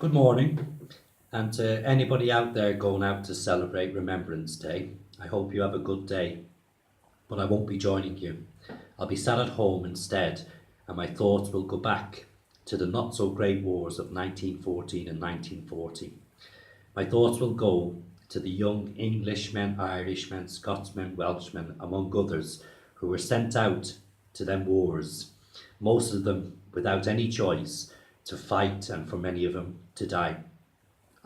Good morning, and to anybody out there going out to celebrate Remembrance Day, I hope you have a good day, but I won't be joining you. I'll be sat at home instead, and my thoughts will go back to the not so great wars of 1914 and 1940. My thoughts will go to the young Englishmen, Irishmen, Scotsmen, Welshmen, among others, who were sent out to them wars, most of them without any choice, to fight and for many of them to die.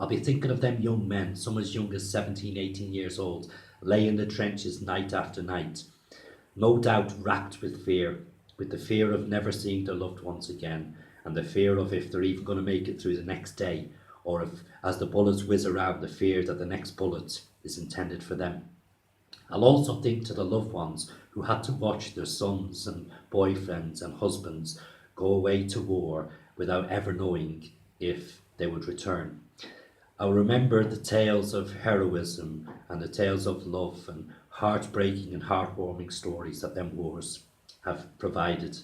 I'll be thinking of them young men, some as young as 17, 18 years old, lay in the trenches night after night, no doubt racked with the fear of never seeing their loved ones again, and the fear of if they're even going to make it through the next day, or if, as the bullets whiz around, the fear that the next bullet is intended for them. I'll also think to the loved ones who had to watch their sons and boyfriends and husbands go away to war without ever knowing if they would return. I'll remember the tales of heroism and the tales of love and heartbreaking and heartwarming stories that them wars have provided.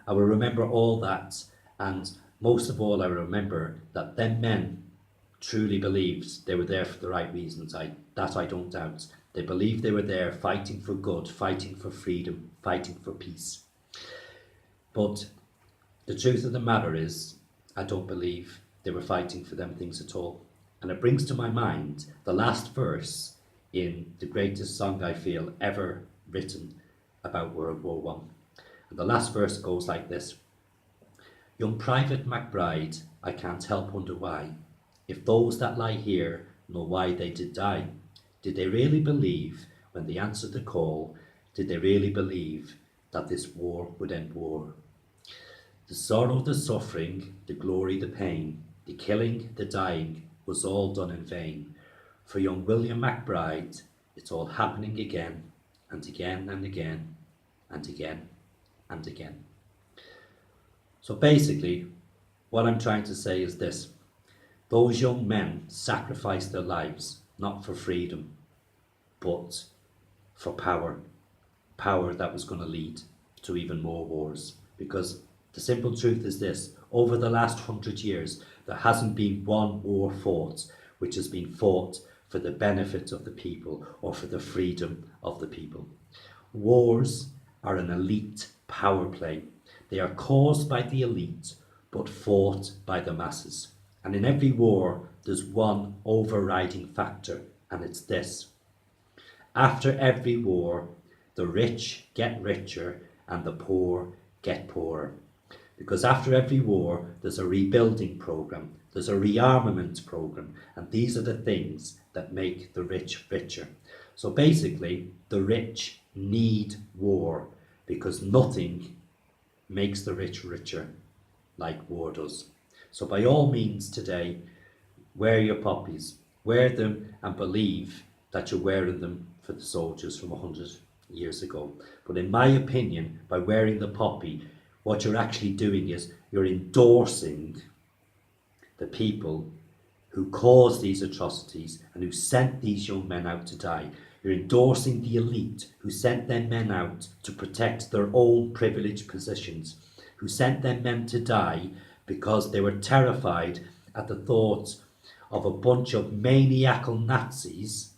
I will remember all that, and most of all I will remember that them men truly believed they were there for the right reasons. I don't doubt. They believed they were there fighting for good, fighting for freedom, fighting for peace. But the truth of the matter is, I don't believe they were fighting for them things at all. And it brings to my mind the last verse in the greatest song I feel ever written about World War One. And the last verse goes like this: Young Private MacBride, I can't help wonder why, if those that lie here know why they did die. Did they really believe when they answered the call? Did they really believe that this war would end war? The sorrow, the suffering, the glory, the pain, the killing, the dying was all done in vain. For young William MacBride, it's all happening again and again and again and again and again. So basically, what I'm trying to say is this: those young men sacrificed their lives not for freedom, but for power. Power that was going to lead to even more wars. Because the simple truth is this: over the last 100 years, there hasn't been one war fought which has been fought for the benefit of the people or for the freedom of the people. Wars are an elite power play. They are caused by the elite, but fought by the masses. And in every war, there's one overriding factor, and it's this: after every war, the rich get richer and the poor get poorer. Because after every war, there's a rebuilding program, there's a rearmament program, and these are the things that make the rich richer. So basically, the rich need war because nothing makes the rich richer like war does. So by all means today, wear your poppies, wear them and believe that you're wearing them for the soldiers from 100 years ago. But in my opinion, by wearing the poppy, what you're actually doing is you're endorsing the people who caused these atrocities and who sent these young men out to die. You're endorsing the elite who sent their men out to protect their own privileged positions, who sent their men to die because they were terrified at the thought of a bunch of maniacal Nazis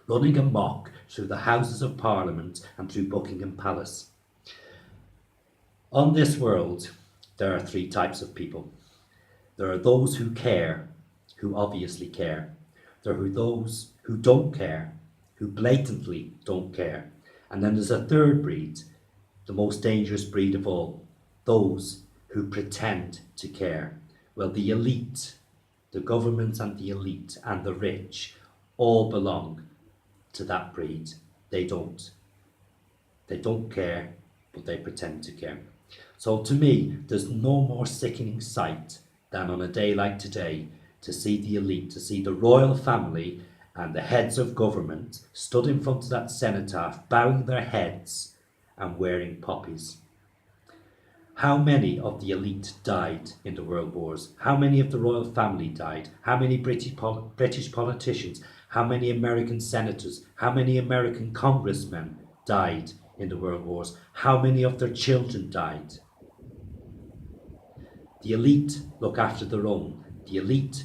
running amok through the Houses of Parliament and through Buckingham Palace. On this world, there are three types of people. There are those who care, who obviously care. There are those who don't care, who blatantly don't care. And then there's a third breed, the most dangerous breed of all, those who pretend to care. Well, the elite, the government and the elite and the rich all belong to that breed. They don't. They don't care, but they pretend to care. So to me, there's no more sickening sight than on a day like today to see the elite, to see the royal family and the heads of government stood in front of that cenotaph, bowing their heads and wearing poppies. How many of the elite died in the world wars? How many of the royal family died? How many British politicians? How many American senators? How many American congressmen died in the world wars? How many of their children died? The elite look after their own. the elite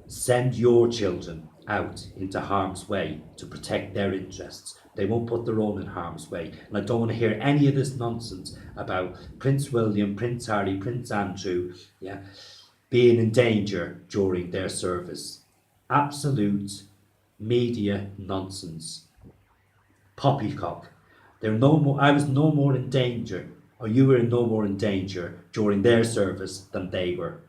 send your children out into harm's way to protect their interests. They won't put their own in harm's way. And I don't want to hear any of this nonsense about Prince William, Prince Harry, Prince Andrew, being in danger during their service. Absolute media nonsense. Poppycock. I was no more in danger, or you were no more in danger during their service than they were.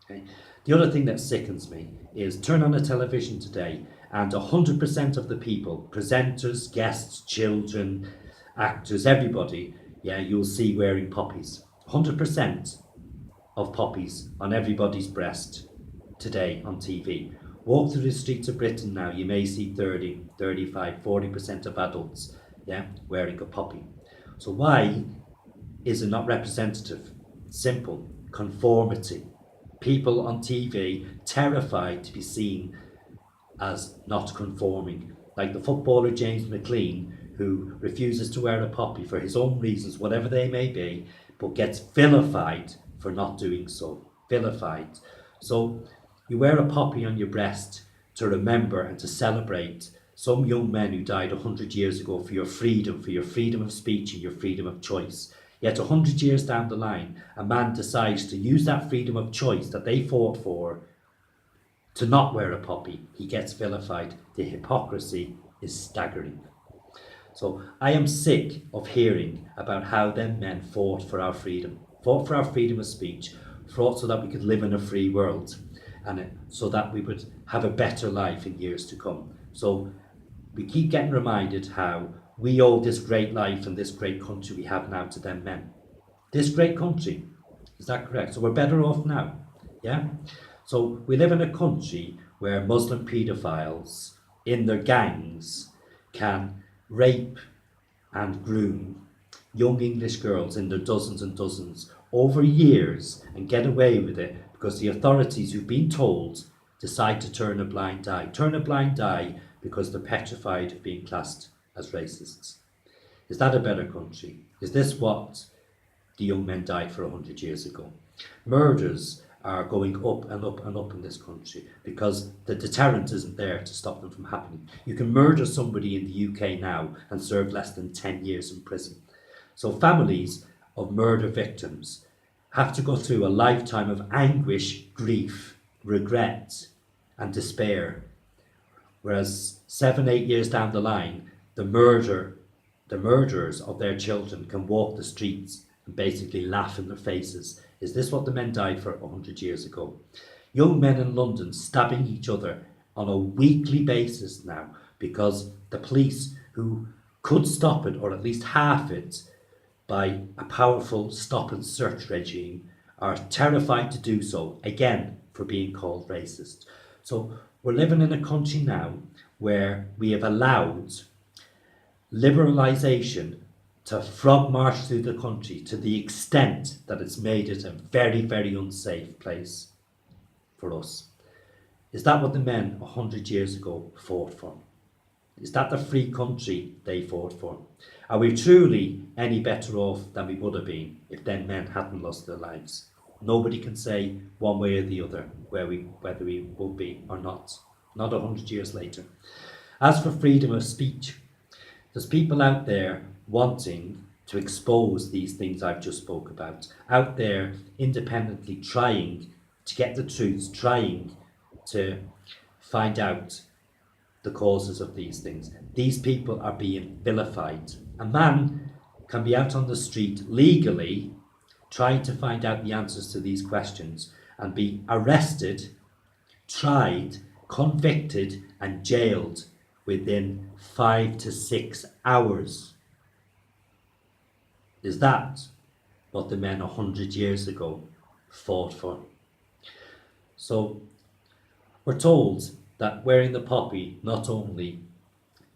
Okay? The other thing that sickens me is turn on a television today and 100% of the people, presenters, guests, children, actors, everybody, you'll see wearing poppies. 100% of poppies on everybody's breast today on TV. Walk through the streets of Britain now, you may see 30, 35, 40% of adults wearing a poppy. So why is it not representative? Simple. Conformity. People on TV terrified to be seen as not conforming. Like the footballer James McLean, who refuses to wear a poppy for his own reasons, whatever they may be, but gets vilified for not doing so. Vilified. So you wear a poppy on your breast to remember and to celebrate some young men who died 100 years ago for your freedom of speech and your freedom of choice. Yet 100 years down the line, a man decides to use that freedom of choice that they fought for to not wear a poppy. He gets vilified. The hypocrisy is staggering. So I am sick of hearing about how them men fought for our freedom of speech, fought so that we could live in a free world, and so that we would have a better life in years to come. So we keep getting reminded how we owe this great life and this great country we have now to them men. This great country, is that correct? So we're better off now, So we live in a country where Muslim paedophiles in their gangs can rape and groom young English girls in their dozens and dozens over years and get away with it because the authorities who've been told decide to turn a blind eye because they're petrified of being classed as racists. Is that a better country? Is this what the young men died for 100 years ago? Murders are going up and up and up in this country because the deterrent isn't there to stop them from happening. You can murder somebody in the UK now and serve less than 10 years in prison. So families of murder victims have to go through a lifetime of anguish, grief, regret and despair. Whereas 7-8 years down the line, the murderers of their children can walk the streets and basically laugh in their faces. Is this what the men died for 100 years ago? Young men in London stabbing each other on a weekly basis now because the police, who could stop it, or at least half it, by a powerful stop and search regime, are terrified to do so, again, for being called racist. So we're living in a country now where we have allowed liberalisation to frog march through the country to the extent that it's made it a very, very unsafe place for us. Is that what the men 100 years ago fought for? Is that the free country they fought for? Are we truly any better off than we would have been if then men hadn't lost their lives? Nobody can say one way or the other whether we will be or not 100 years later. As for freedom of speech, there's people out there wanting to expose these things I've just spoke about, out there independently trying to get the truths, trying to find out the causes of these things. These people are being vilified. A man can be out on the street legally trying to find out the answers to these questions and be arrested, tried, convicted and jailed within 5 to 6 hours. Is that what the men 100 years ago fought for? So we're told that wearing the poppy not only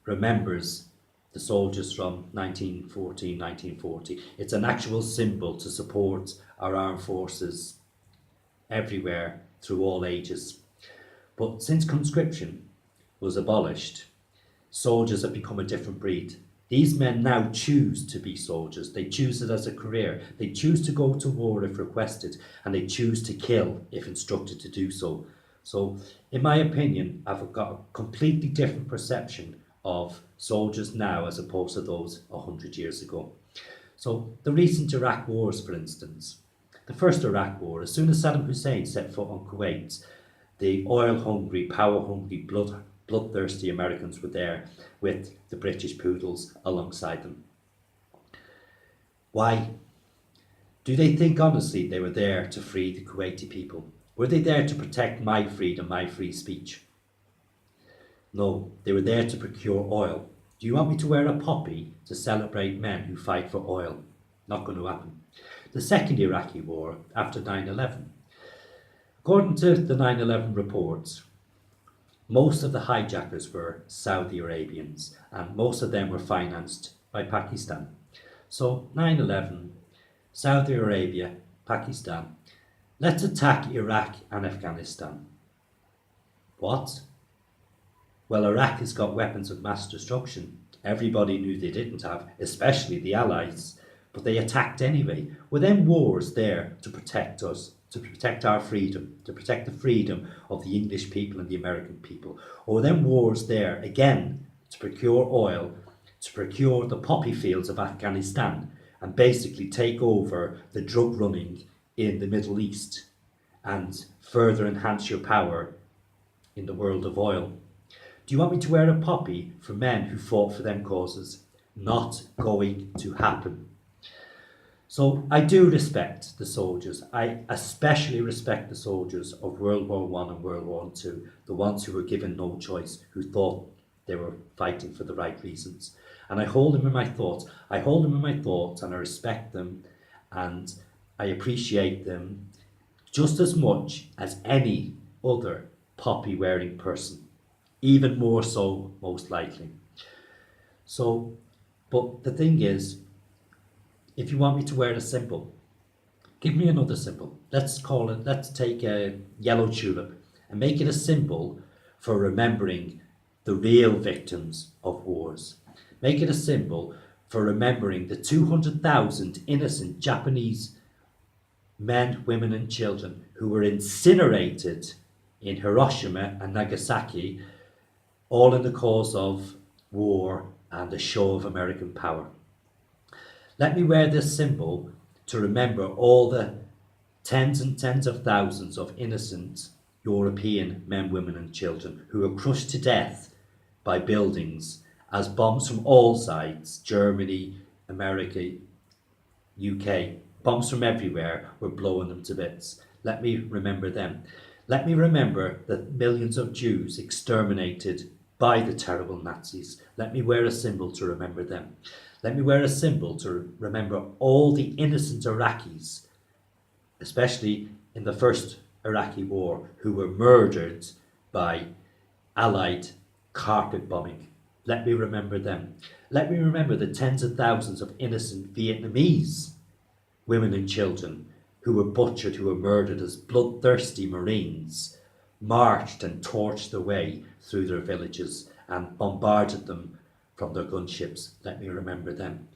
remembers the soldiers from 1940, it's an actual symbol to support our armed forces everywhere through all ages. But since conscription was abolished, soldiers have become a different breed. These men now choose to be soldiers. They choose it as a career. They choose to go to war if requested, and they choose to kill if instructed to do so. So, in my opinion, I've got a completely different perception of soldiers now as opposed to those 100 years ago. So, the recent Iraq wars, for instance, the first Iraq war, as soon as Saddam Hussein set foot on Kuwait, the oil hungry, power hungry, bloodthirsty Americans were there with the British poodles alongside them. Why? Do they think honestly they were there to free the Kuwaiti people? Were they there to protect my freedom, my free speech? No, they were there to procure oil. Do you want me to wear a poppy to celebrate men who fight for oil? Not going to happen. The second Iraqi war, after 9/11. According to the 9/11 reports, most of the hijackers were Saudi Arabians and most of them were financed by Pakistan. So 9/11, Saudi Arabia, Pakistan, let's attack Iraq and Afghanistan. What? Well, Iraq has got weapons of mass destruction. Everybody knew they didn't have, especially the Allies, but they attacked anyway. Were then wars there to protect us, to protect our freedom, to protect the freedom of the English people and the American people? Or were then wars there again to procure oil, to procure the poppy fields of Afghanistan and basically take over the drug running in the Middle East and further enhance your power in the world of oil? Do you want me to wear a poppy for men who fought for them causes? Not going to happen. So I do respect the soldiers. I especially respect the soldiers of World War One and World War Two, the ones who were given no choice, who thought they were fighting for the right reasons. And I hold them in my thoughts. I hold them in my thoughts and I respect them and I appreciate them just as much as any other poppy wearing person. Even more so, most likely. So, but the thing is, if you want me to wear a symbol, give me another symbol. Let's take a yellow tulip and make it a symbol for remembering the real victims of wars. Make it a symbol for remembering the 200,000 innocent Japanese men, women, and children who were incinerated in Hiroshima and Nagasaki, all in the cause of war and a show of American power. Let me wear this symbol to remember all the tens and tens of thousands of innocent European men, women, and children who were crushed to death by buildings as bombs from all sides, Germany, America, UK, bombs from everywhere were blowing them to bits. Let me remember them. Let me remember the millions of Jews exterminated by the terrible Nazis. Let me wear a symbol to remember them. Let me wear a symbol to remember all the innocent Iraqis, especially in the first Iraqi war, who were murdered by Allied carpet bombing. Let me remember them. Let me remember the tens of thousands of innocent Vietnamese women and children who were butchered, who were murdered as bloodthirsty Marines marched and torched their way through their villages and bombarded them from their gunships. Let me remember them.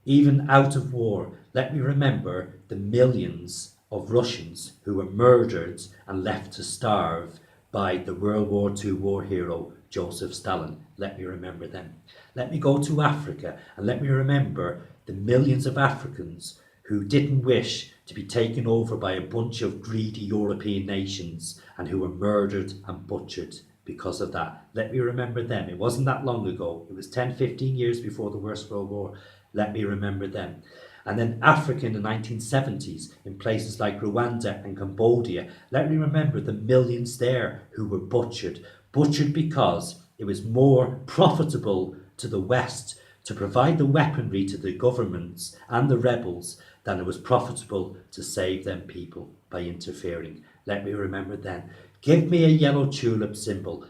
Even out of war, let me remember the millions of Russians who were murdered and left to starve by the World War II war hero Joseph Stalin. Let me remember them. Let me go to Africa and let me remember the millions of Africans who didn't wish to be taken over by a bunch of greedy European nations and who were murdered and butchered because of that. Let me remember them. It wasn't that long ago. It was 10, 15 years before the Worst World War. Let me remember them. And then Africa in the 1970s, in places like Rwanda and Cambodia, let me remember the millions there who were butchered. Butchered because it was more profitable to the West to provide the weaponry to the governments and the rebels than it was profitable to save them people by interfering. Let me remember then. Give me a yellow tulip symbol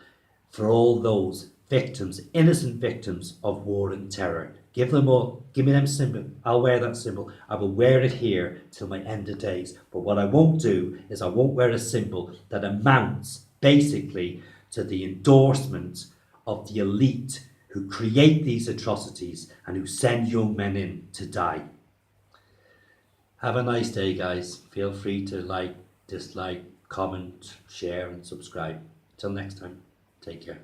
for all those victims, innocent victims of war and terror. Give them all, give me them symbol. I'll wear that symbol. I will wear it here till my end of days. But what I won't do is I won't wear a symbol that amounts basically to the endorsement of the elite who create these atrocities and who send young men in to die. Have a nice day, guys. Feel free to like, dislike, comment, share, and subscribe. Till next time, take care.